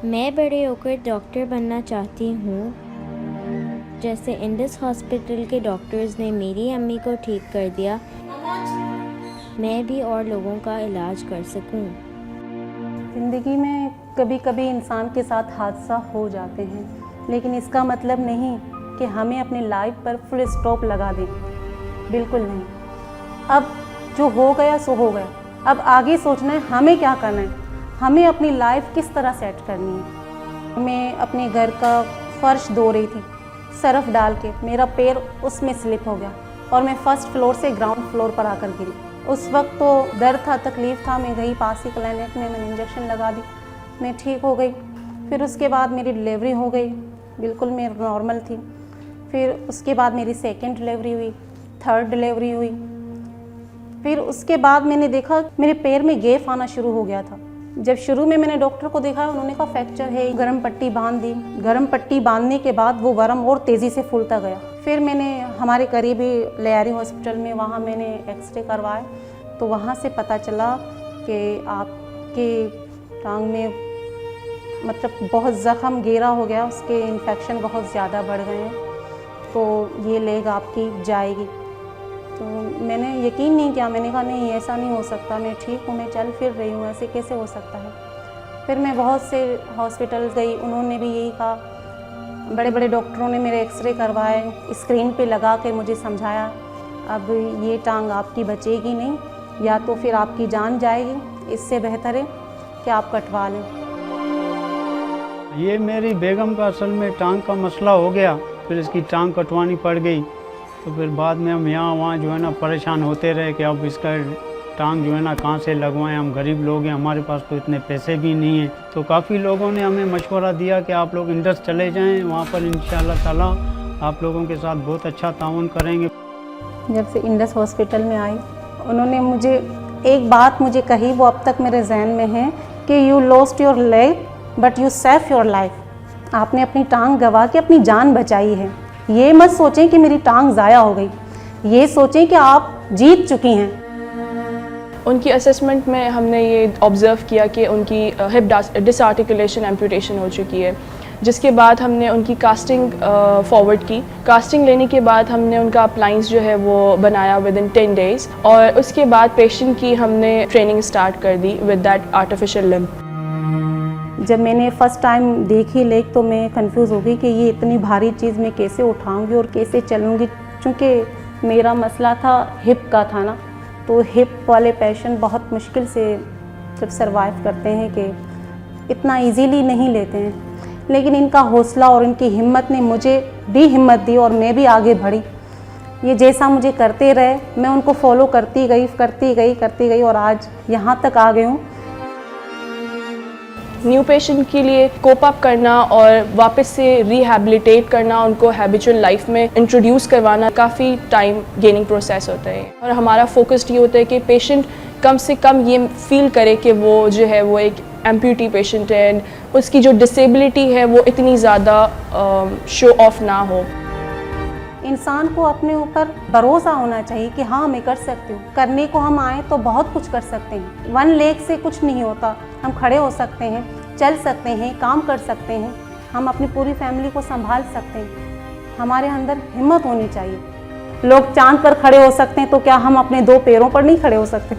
मैं बड़े होकर डॉक्टर बनना चाहती हूँ, जैसे इंडस हॉस्पिटल के डॉक्टर्स ने मेरी अम्मी को ठीक कर दिया, मैं भी और लोगों का इलाज कर सकूँ। ज़िंदगी में कभी कभी इंसान के साथ हादसा हो जाते हैं, लेकिन इसका मतलब नहीं कि हमें अपनी लाइफ पर फुल स्टॉप लगा दें। बिल्कुल नहीं। अब जो हो गया सो हो गया। अब आगे सोचना है हमें क्या करना है, हमें अपनी लाइफ किस तरह सेट करनी है। मैं अपने घर का फर्श धो रही थी, सर्फ डाल के मेरा पैर उसमें स्लिप हो गया और मैं फर्स्ट फ्लोर से ग्राउंड फ्लोर पर आकर गिरी। उस वक्त तो दर्द था, तकलीफ़ था। मैं गई पास ही क्लिनिक में, मैंने इंजेक्शन लगा दी, मैं ठीक हो गई। फिर उसके बाद मेरी डिलीवरी हो गई, बिल्कुल मैं नॉर्मल थी। फिर उसके बाद मेरी सेकंड डिलीवरी हुई, थर्ड डिलीवरी हुई। फिर उसके बाद मैंने देखा मेरे पैर में गैप आना शुरू हो गया था। जब शुरू में मैंने डॉक्टर को देखा, उन्होंने कहा फ्रैक्चर है, गर्म पट्टी बांध दी। गर्म पट्टी बांधने के बाद वो वर्म और तेज़ी से फूलता गया। फिर मैंने हमारे करीबी लियारी हॉस्पिटल में वहाँ मैंने एक्सरे करवाए, तो वहाँ से पता चला कि आपके टांग में मतलब बहुत ज़ख्म गहरा हो गया, उसके इन्फेक्शन बहुत ज़्यादा बढ़ गए हैं, तो ये लेग आपकी जाएगी। तो मैंने यकीन नहीं किया, मैंने कहा नहीं ऐसा नहीं हो सकता, मैं ठीक हूँ, मैं चल फिर रही हूँ, ऐसे कैसे हो सकता है। फिर मैं बहुत से हॉस्पिटल गई, उन्होंने भी यही कहा। बड़े बड़े डॉक्टरों ने मेरे एक्सरे करवाए, स्क्रीन पे लगा के मुझे समझाया अब ये टांग आपकी बचेगी नहीं, या तो फिर आपकी जान जाएगी, इससे बेहतर है कि आप कटवा लें। ये मेरी बेगम का असल में टांग का मसला हो गया, फिर इसकी टांग कटवानी पड़ गई। तो फिर बाद में हम यहाँ वहाँ जो है ना परेशान होते रहे कि अब इसका टांग जो है ना कहाँ से लगवाएं, हम गरीब लोग हैं, हमारे पास तो इतने पैसे भी नहीं हैं। तो काफ़ी लोगों ने हमें मशवरा दिया कि आप लोग इंडस चले जाएं, वहाँ पर इंशाअल्लाह ताला आप लोगों के साथ बहुत अच्छा ताउन करेंगे। जब से इंडस हॉस्पिटल में आई, उन्होंने मुझे एक बात मुझे कही, वो अब तक मेरे जहन में है कि you lost your leg but you save your life. आपने अपनी टांग गंवा के अपनी जान बचाई है। ये मत सोचें कि मेरी टांग ज़ाया हो गई, ये सोचें कि आप जीत चुकी हैं। उनकी असेसमेंट में हमने ये ऑब्ज़र्व किया कि उनकी हिप डिसआर्टिकुलेशन एम्पुटेशन हो चुकी है, जिसके बाद हमने उनकी कास्टिंग फॉरवर्ड की। कास्टिंग लेने के बाद हमने उनका अप्लाइंस जो है वो बनाया विदिन 10 डेज़, और उसके बाद पेशेंट की हमने ट्रेनिंग स्टार्ट कर दी विद दैट आर्टिफिशियल लिम्ब। जब मैंने फ़र्स्ट टाइम देखी लेग तो मैं कंफ्यूज हो गई कि ये इतनी भारी चीज़ मैं कैसे उठाऊंगी और कैसे चलूंगी, क्योंकि मेरा मसला था हिप का था ना, तो हिप वाले पेशेंट बहुत मुश्किल से जब सरवाइव करते हैं कि इतना इजीली नहीं लेते हैं। लेकिन इनका हौसला और इनकी हिम्मत ने मुझे भी हिम्मत दी और मैं भी आगे बढ़ी। ये जैसा मुझे करते रहे, मैं उनको फॉलो करती गई और आज यहाँ तक आ गई हूँ। न्यू पेशेंट के लिए कोप अप करना और वापस से रिहैबिलिटेट करना, उनको हैबिचुअल लाइफ में इंट्रोड्यूस करवाना काफ़ी टाइम गेनिंग प्रोसेस होता है। और हमारा फोकस ये होता है कि पेशेंट कम से कम ये फील करे कि वो जो है वो एक एम्प्यूटी पेशेंट है, एंड उसकी जो डिसेबिलिटी है वो इतनी ज़्यादा शो ऑफ ना हो। इंसान को अपने ऊपर भरोसा होना चाहिए कि हाँ मैं कर सकती हूँ। करने को हम आए तो बहुत कुछ कर सकते हैं। 1 लेग से कुछ नहीं होता, हम खड़े हो सकते हैं, चल सकते हैं, काम कर सकते हैं, हम अपनी पूरी फैमिली को संभाल सकते हैं। हमारे अंदर हिम्मत होनी चाहिए। लोग चांद पर खड़े हो सकते हैं, तो क्या हम अपने 2 पैरों पर नहीं खड़े हो सकते?